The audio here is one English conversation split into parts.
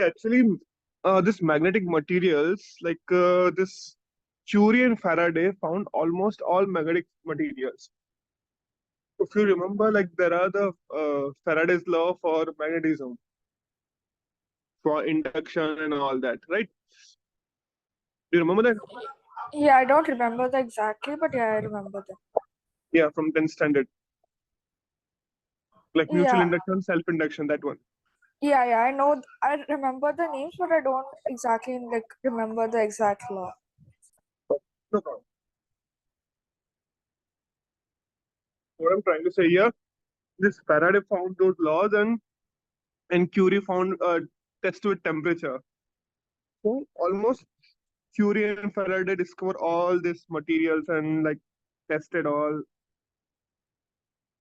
Actually, this magnetic materials, like this Curie and Faraday found almost all magnetic materials. If you remember, like there are the Faraday's law for magnetism, for induction and all that, right? Do you remember that? Yeah, I don't remember the exactly, but yeah, I remember them. Yeah, from 10th standard. Like mutual Yeah, induction, self-induction, that one. yeah, I know. I remember the names, but I don't exactly like remember the exact law. No problem. What I'm trying to say here, this Faraday found those laws and Curie found test with temperature. So almost Curie and Faraday discover all these materials and like tested all.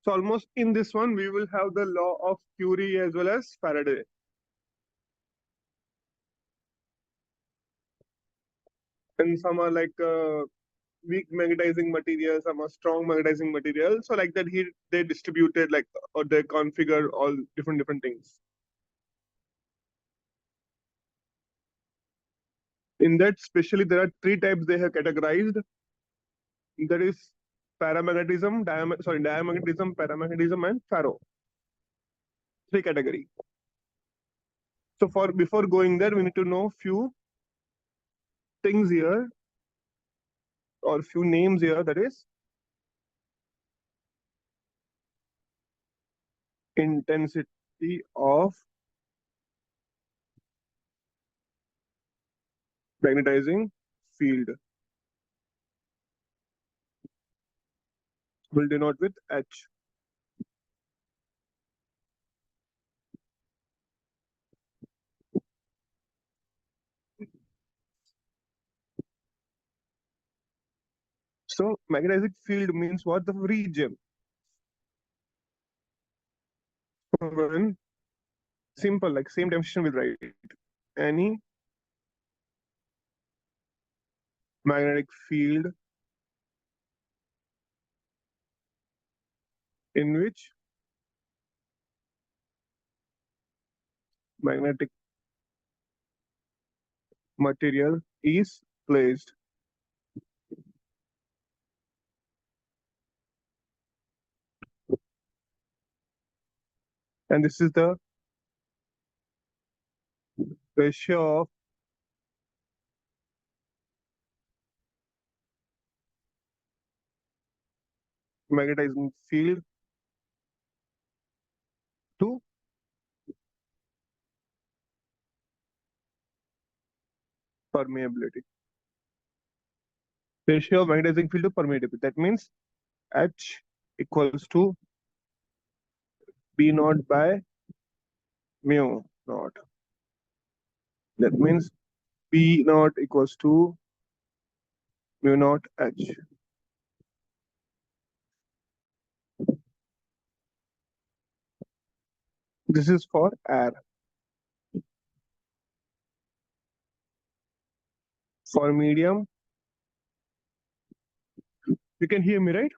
So almost in this one, we will have the law of Curie as well as Faraday. And some are like weak magnetizing material, some are strong magnetizing material. So like that, they distributed like or they configure all different things. In that, especially there are three types they have categorized. That is paramagnetism, diamagnetism, paramagnetism, and ferro. Three category. So for before going there, we need to know few things here or few names here. That is intensity of magnetizing field. Will denote with H. So magnetic field means what? The region. When simple, like same definition will write. Any magnetic field in which magnetic material is placed. And this is the ratio of magnetizing field to permeability. Ratio of magnetizing field to permeability. That means H equals to B naught by mu naught. That means B naught equals to mu naught H. This is for air. For medium, you can hear me, right?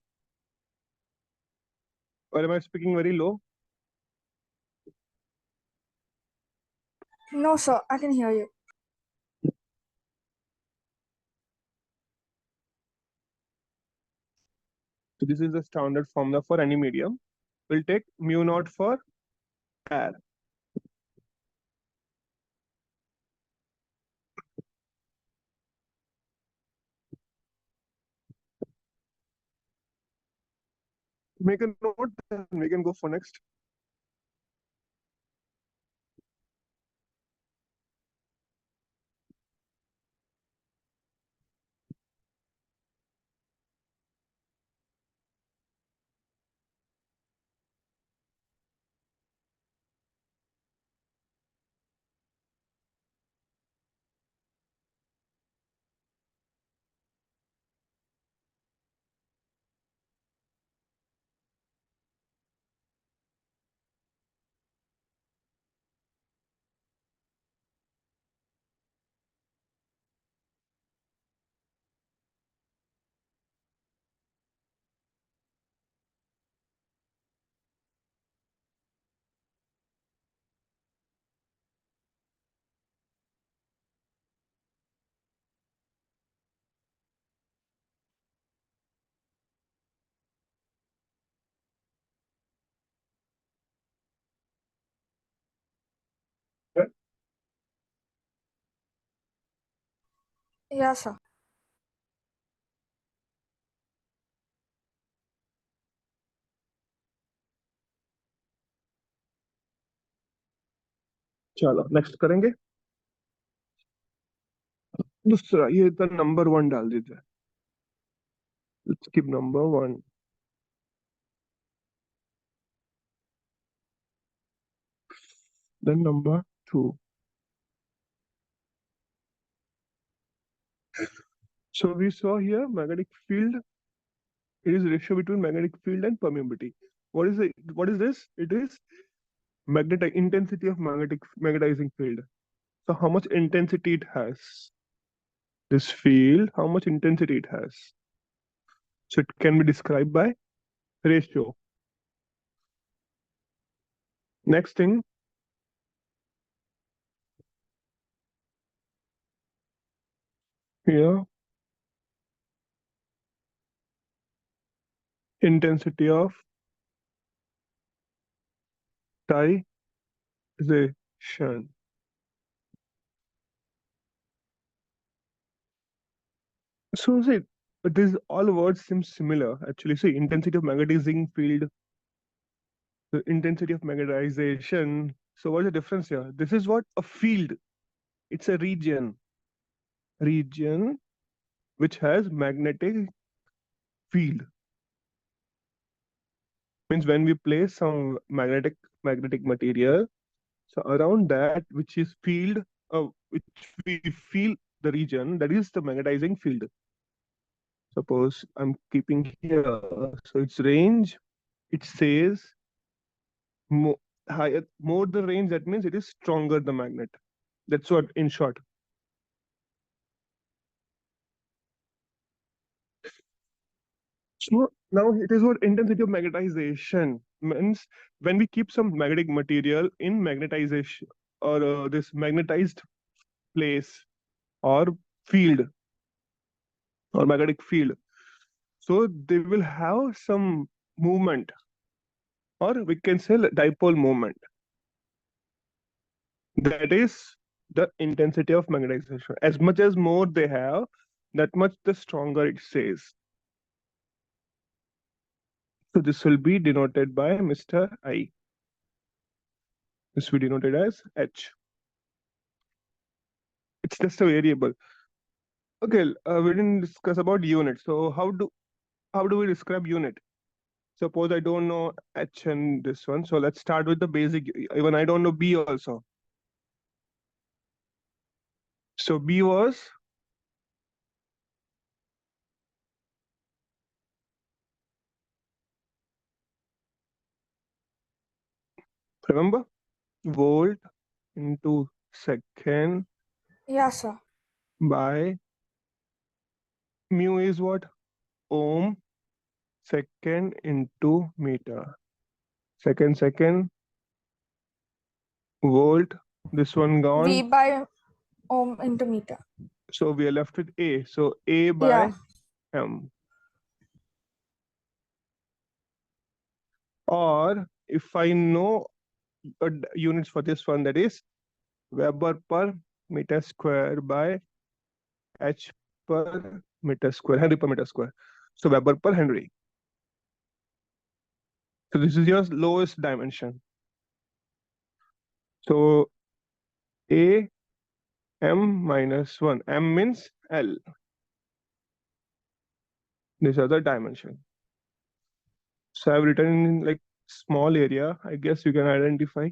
Or am I speaking very low? No, sir, I can hear you. So this is the standard formula for any medium. We'll take mu naught for air. Make a note, then we can go for next. Yeah, sir. चलो next करेंगे। दूसरा ये तो number one डाल दीजिए। Let's keep number one. Then number two. So we saw here magnetic field. It is ratio between magnetic field and permeability. What is it? What is this? It is magnetic intensity of magnetizing field. So how much intensity it has? This field, how much intensity it has? So it can be described by ratio. Next thing, here, intensity of magnetization. So see, these all words seem similar actually. See, intensity of magnetizing field, the intensity of magnetization. So what's the difference here? This is what a field. It's a region which has magnetic field. Means when we place some magnetic material, so around that which is field, which we feel the region that is the magnetizing field. Suppose I'm keeping here, so its range, it says more higher, more the range. That means it is stronger the magnet. That's what in short. So now it is what intensity of magnetization means. When we keep some magnetic material in magnetization or this magnetized place or field or magnetic field, so they will have some movement, or we can say dipole moment. That is the intensity of magnetization. As much as more they have, that much the stronger it says. So this will be denoted by Mr. I. This will be denoted as H. It's just a variable. Okay, we didn't discuss about unit. So how do we describe unit? Suppose I don't know H and this one. So let's start with the basic. Even I don't know B also. So B was, remember, volt into second Yeah, sir. by mu is what? Ohm second into meter. Second, volt. This one V gone. by ohm into meter. So we are left with A. So A Yeah. by M. Or if I know units for this one, that is Weber per meter square by H per meter square, Henry per meter square. So Weber per Henry. So this is your lowest dimension. So A M minus 1. M means L. These are the dimension. So I've written in like small area. I guess you can identify.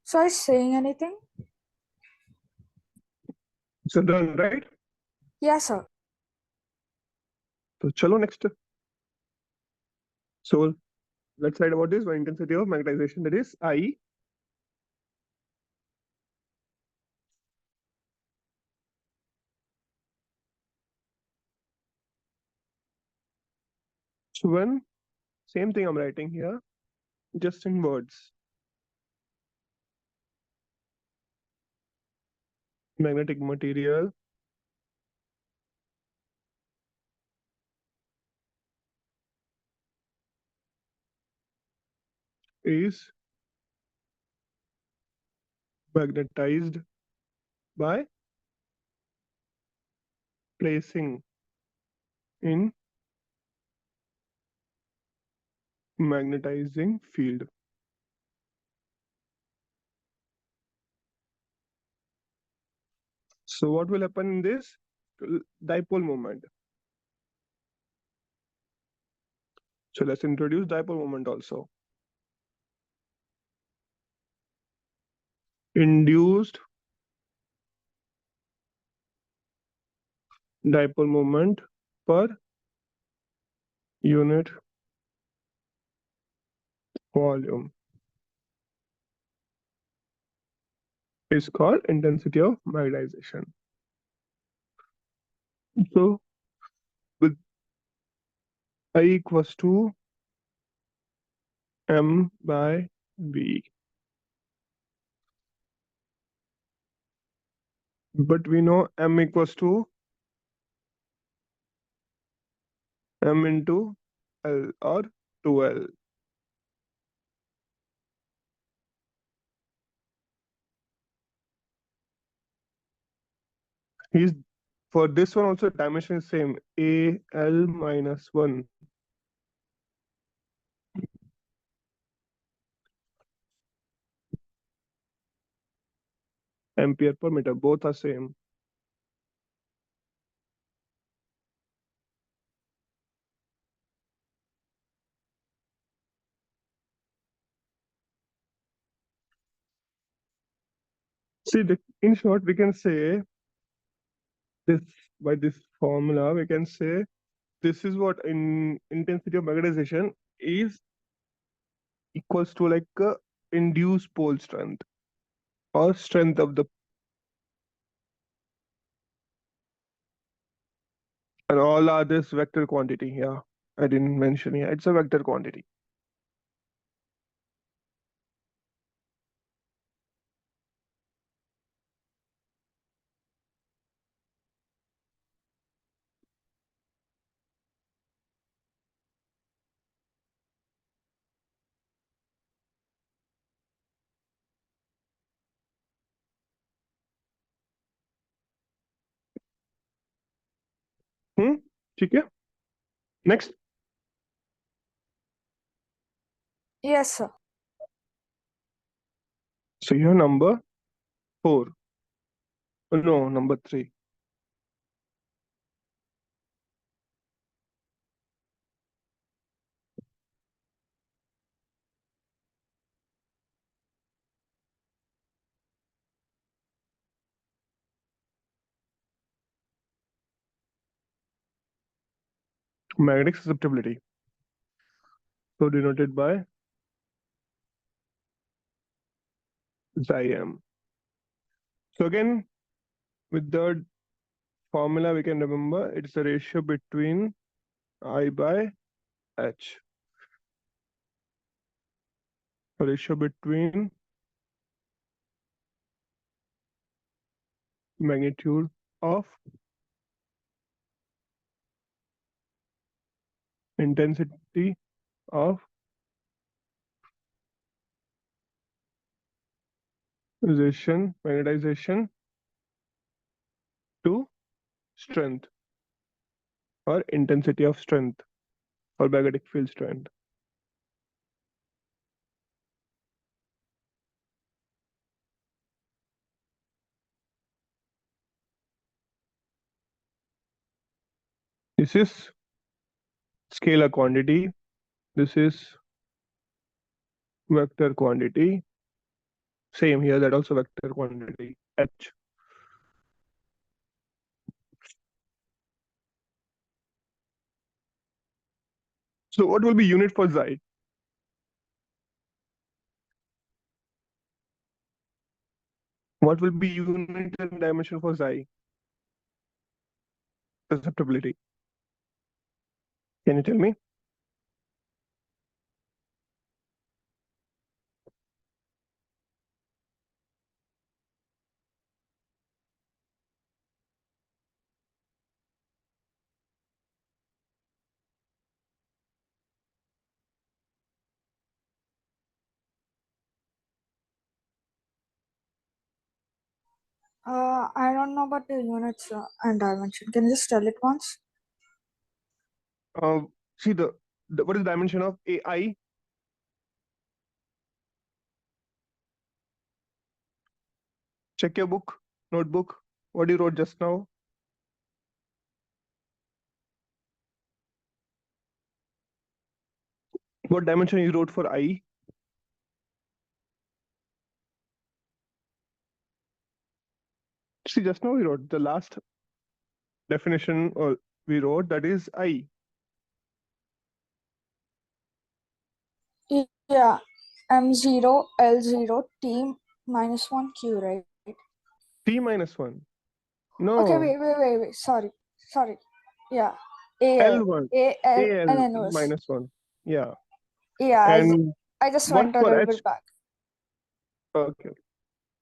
So are you saying anything? So done, right? Yes, sir. So chalo next. So let's write about this. One intensity of magnetization, that is I. So when same thing I'm writing here, just in words. Magnetic material is magnetized by placing in magnetizing field. So what will happen in this? Dipole moment. So let's introduce dipole moment also. Induced dipole moment per unit volume is called intensity of magnetization. So with I equals to M by V. But we know M equals to M into L or 2L. He's for this one also dimension is same, AL minus 1. Ampere per meter, both are same. See, in short, we can say this by this formula, we can say this is what in intensity of magnetization is equals to like induced pole strength or strength of the, and all are this vector quantity here. I didn't mention here. It's a vector quantity. ठीक है? Next. Yes, sir. So here number 4. No, number 3. Magnetic susceptibility. So denoted by Xim. So again, with the formula we can remember it's the ratio between I by H. Ratio between magnitude of intensity of magnetization to strength or intensity of strength or magnetic field strength. This is scalar quantity. This is vector quantity. Same here, that also vector quantity, H. So what will be unit for Xi? What will be unit and dimension for Xi? Susceptibility. Can you tell me? I don't know about the units and dimension. Can you just tell it once? See the what is the dimension of AI? Check your book, notebook. What you wrote just now. What dimension you wrote for I? See, just now we wrote the last definition or we wrote that is I. Yeah, M0, L0, T minus 1, Q, right? T minus 1. Okay, No, wait. Sorry. Yeah, AL, L1. AL, and AL inverse. minus 1. Yeah. Yeah, And I just what's went a for little H? bit back. Okay.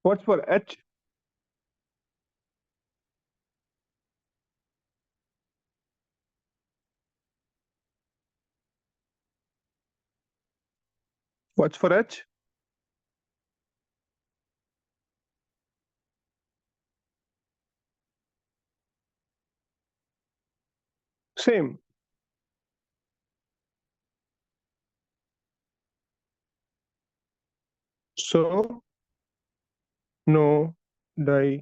What's for H? What's for H? Same. So, no dimension.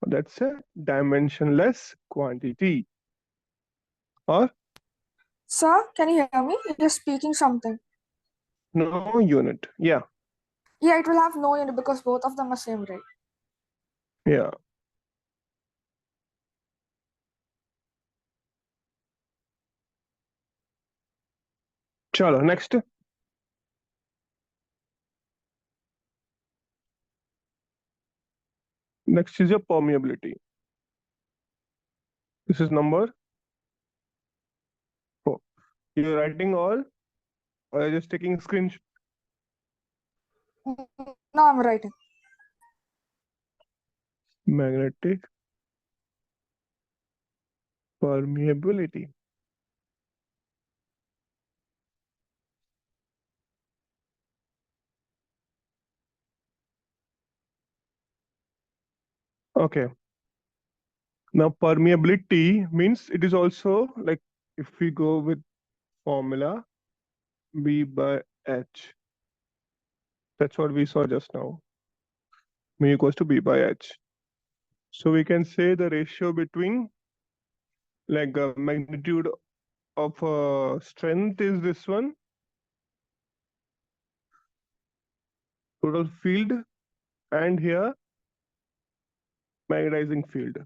That's a dimensionless quantity. Or Sir, can you hear me? You're speaking something. no unit. Yeah. Yeah, it will have no unit because both of them are same, right? Yeah. Chalo, next. Next is your permeability. This is number 4. You're writing all or you're just taking screenshot? No, I'm writing. Magnetic permeability. Okay. Now permeability means it is also like if we go with formula B by H. That's what we saw just now. Mu equals to B by H. So we can say the ratio between like magnitude of strength is this one, total field, and here magnetizing field.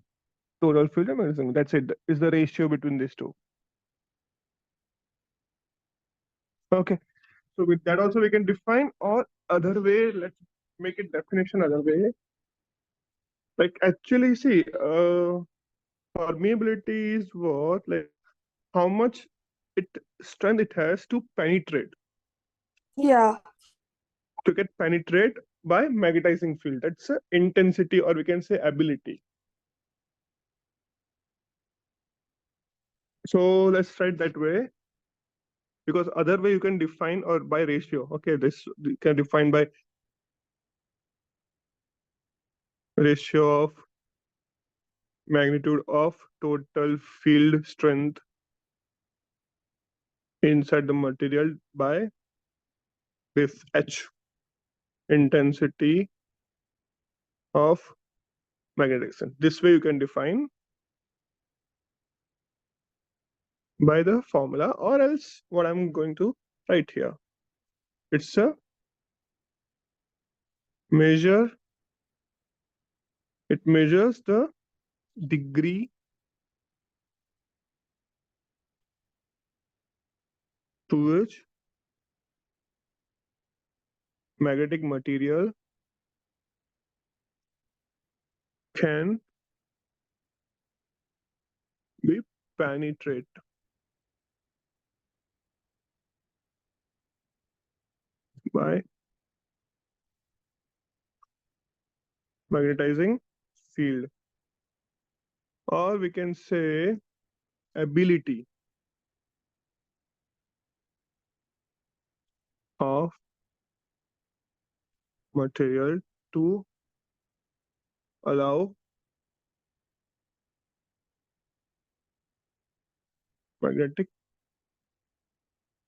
Total field and magnetizing. That's it. Is the ratio between these two. Okay. So with that also we can define, or other way, let's make it definition other way. Like actually see, permeability is what, like how much it strength it has to penetrate, Yeah. to get penetrate by magnetizing field. That's a intensity, or we can say ability. So let's write that way, because other way you can define or by ratio. Okay, this you can define by ratio of magnitude of total field strength inside the material by this H, intensity of magnetic field. This way you can define by the formula, or else what I'm going to write here. It's a measure. It measures the degree to which magnetic material can be penetrated by magnetizing field, or we can say ability of material to allow magnetic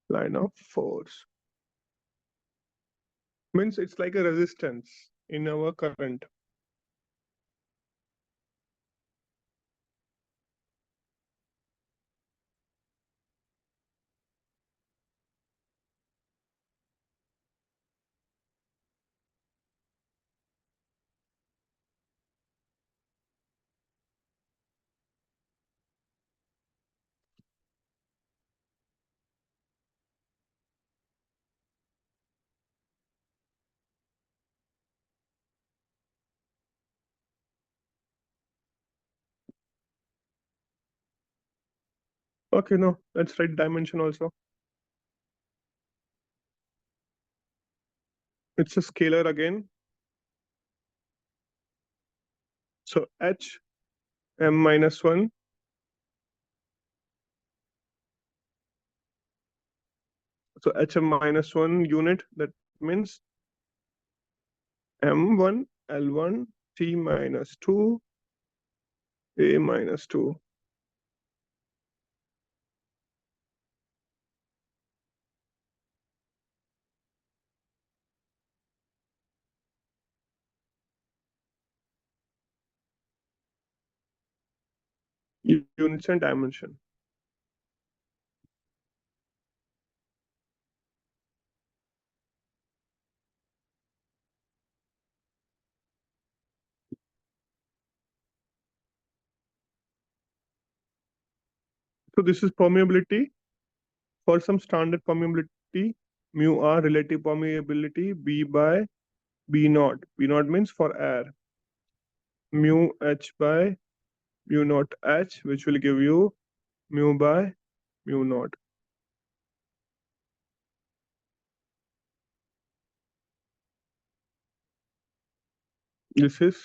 line of force. Means it's like a resistance in our current. Okay, no, let's write dimension also. It's a scalar again. So h m minus 1. So hm minus 1 unit, that means m1 l1 t minus 2 a minus 2. Units and dimension. So this is permeability. For some standard permeability, mu r relative permeability b by b naught. B naught means for air. Mu h by mu naught h, which will give you mu by mu naught. This is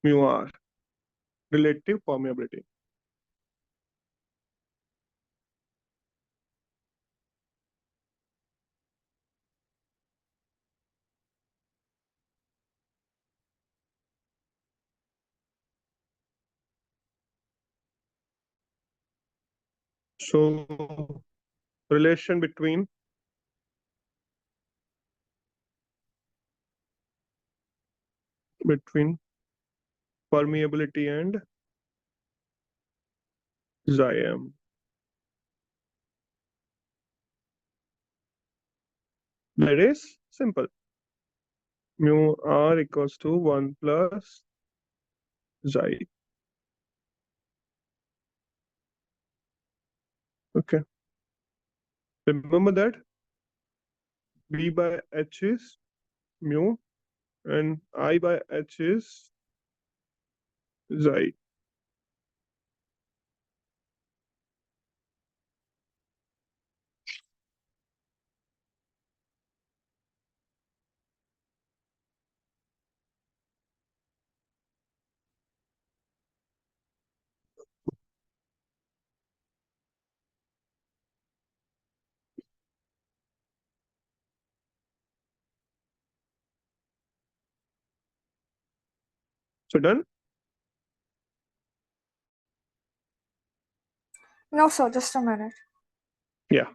mu r, relative permeability. So relation between permeability and Xi-m. That is simple. Mu r equals to 1 plus Xi. Okay. Remember that B by H is mu and I by H is Xi. So done? No, sir, just a minute. Yeah.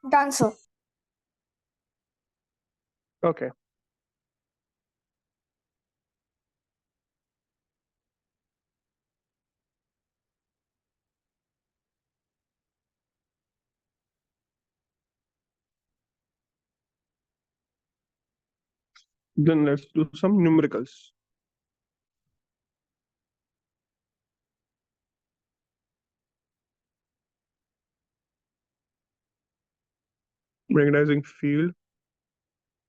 Done, sir. Okay. Then let's do some numericals. Magnetizing field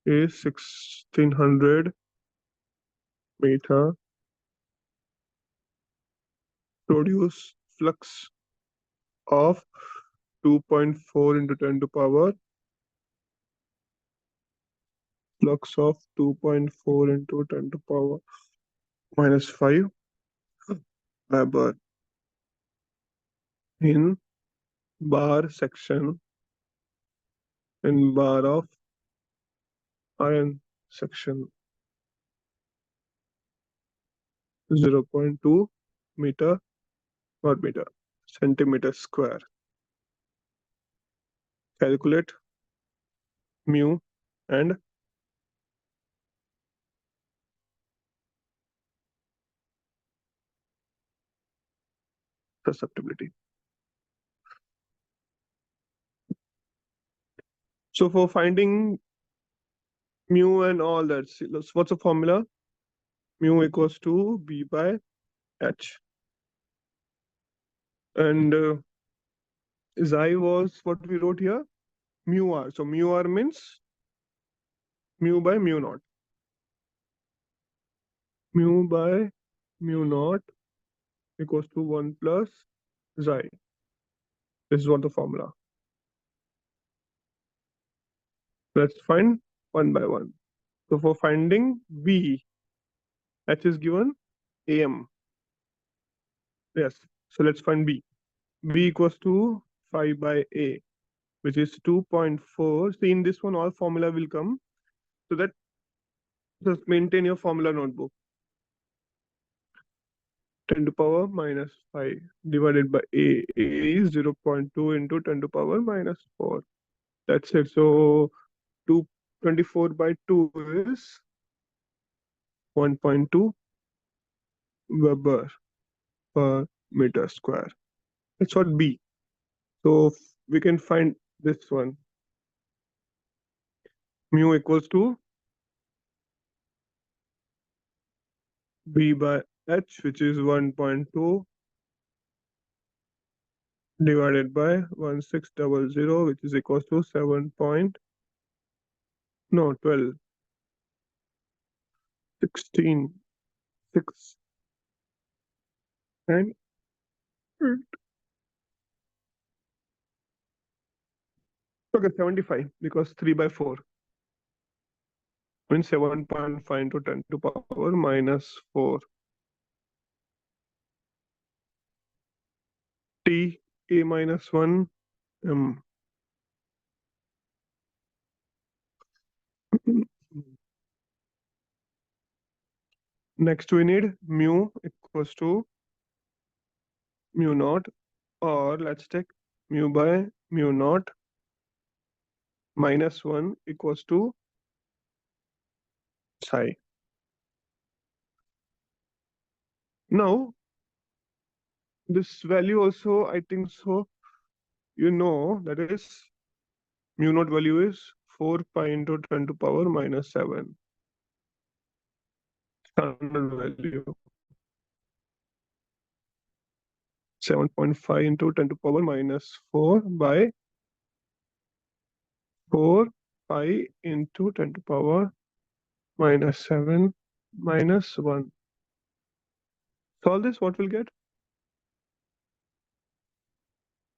is 1600 meter. Produce flux of 2.4 into 10 to power. Flux of 2.4 into 10 to power minus 5 Weber in bar section in bar of iron section 0.2 meter per meter centimeter square. Calculate mu and susceptibility. So for finding mu and all that, what's the formula? Mu equals to B by H. And xi was what we wrote here, mu r. So mu r means mu by mu naught. Mu by mu naught equals to 1 plus xi. This is what the formula. Let's find one by one. So for finding B, H is given AM. Yes. So let's find B. B equals to 5 by A, which is 2.4. See, in this one, all formula will come. So that just maintain your formula notebook. 10 to power minus 5 divided by A. A is 0.2 into 10 to power minus 4. That's it. So 224 by 2 is 1.2 Weber per meter square. That's what B. So we can find this one. Mu equals to B by H, which is 1.2 divided by 1600, which is equals to 7 point, no, 12, 16, 6, and 8. Okay, 75, because 3 by 4 means 7.5 into 10 to power minus 4. T, A minus 1, M. Next we need mu equals to mu naught, or let's take mu by mu naught minus 1 equals to psi. Now, this value also, I think so, that is mu naught value is 4 pi into 10 to power minus 7. Standard value 7.5 into 10 to power minus 4 by 4 pi into 10 to power minus 7 minus 1. Solve this, what we'll get?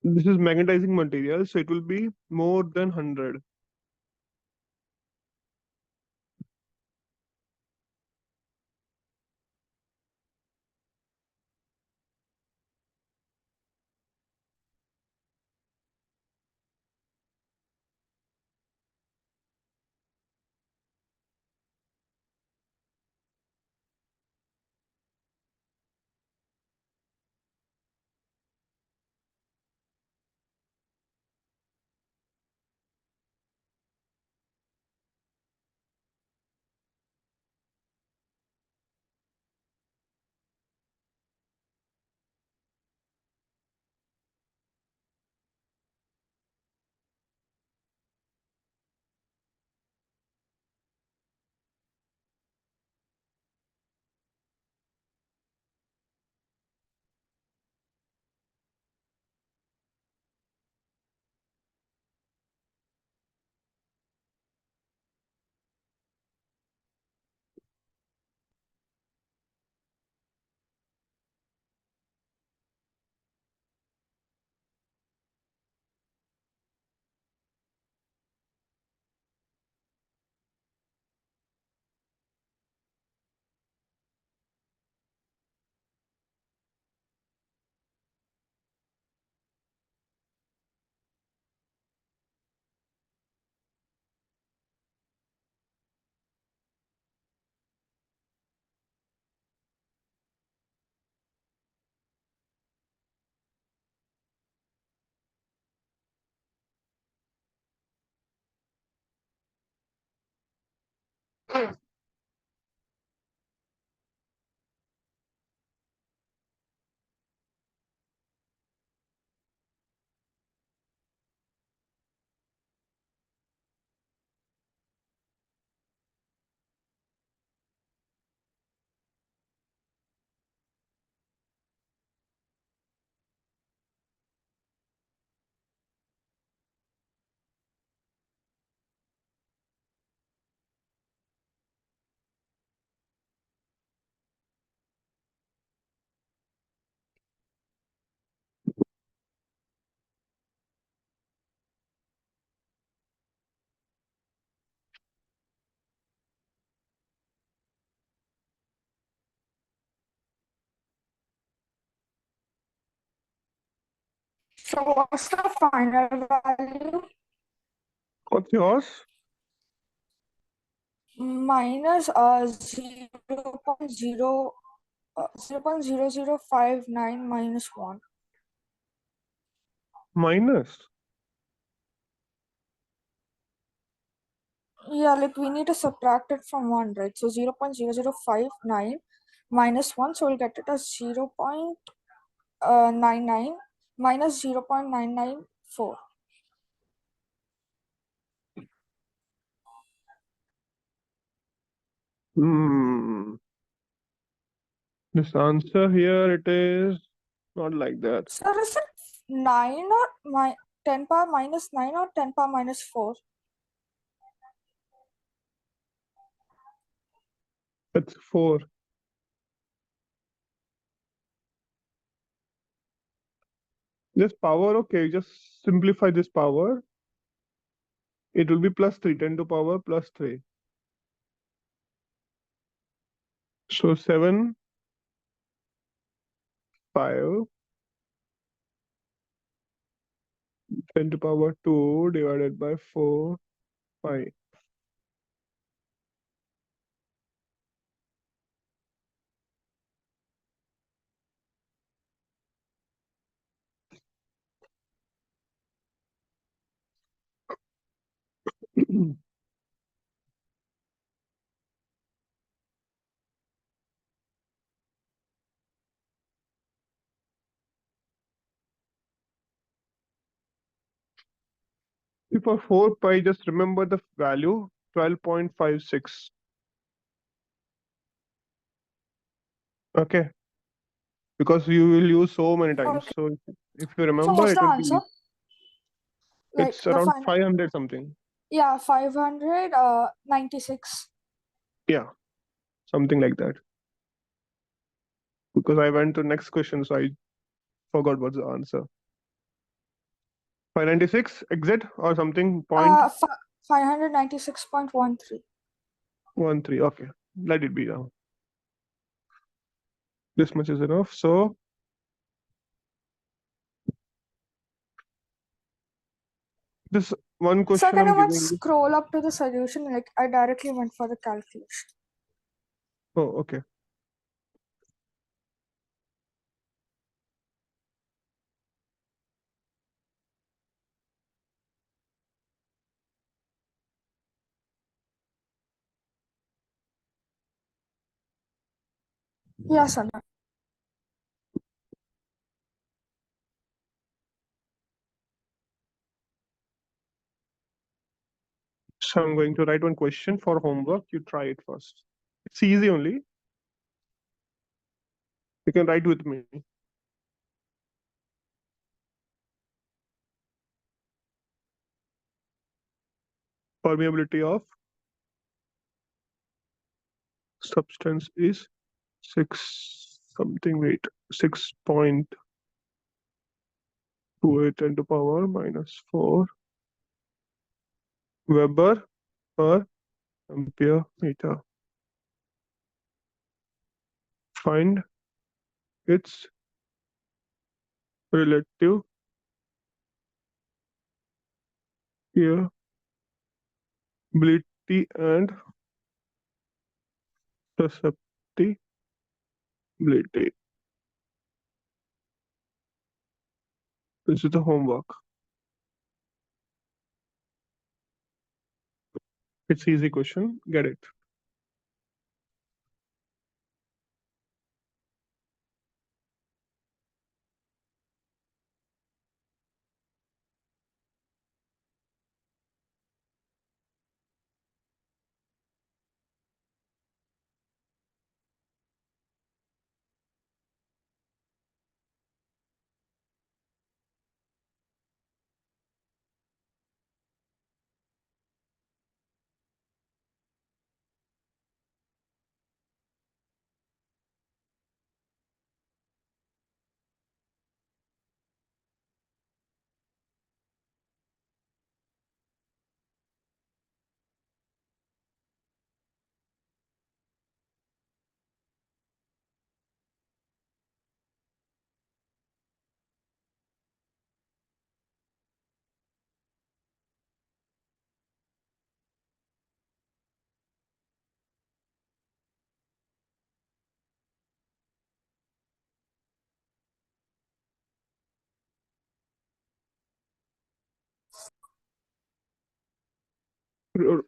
This is magnetizing material, so it will be more than 100. So what's the final value? What's yours? Minus 0.0059 minus 1. Minus. Yeah, like we need to subtract it from 1, right? So 0.0059 minus 1, so we'll get it as 0.99 minus 0.994. This answer here, it is not like that. So is it 9 or 10 power minus 9 or 10 power minus 4? It's 4. This power, okay, just simplify this power. It will be plus 3, 10 to power plus 3. So 7, 5, 10 to power 2 divided by 4, 5. For 4 pi, just remember the value 12.56. Okay, because you will use so many times. Okay. So if you So remember, what's it the will be answer? easy. Like It's the around final. 500 something. Yeah, 596. Yeah, something like that. Because I went to next question, so I forgot what's the answer. 596 exit or something point 596.13. 13. Okay, let it be now. This much is enough. So this one So question can I'm you once giving you. scroll up to the solution? Like I directly went for the calculation. Oh, okay. Yes, Anna. So I'm going to write one question for homework. You try it first. It's easy only. You can write with me. Permeability of substance is 6 something, wait, 6.28 into power minus 4 Weber per ampere meter. Find its relative permeability and susceptibility. This is the homework. It's easy question. Get it.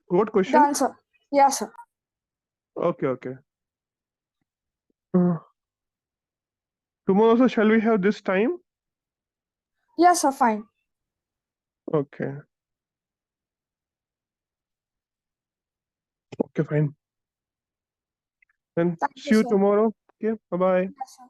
What question? Done, sir. Yeah, sir. Okay, okay. Tomorrow also shall we have this time? Yeah, sir, fine. Okay. Okay, fine. Then Thank you, see you sir. tomorrow. Okay, bye-bye. Yes, sir.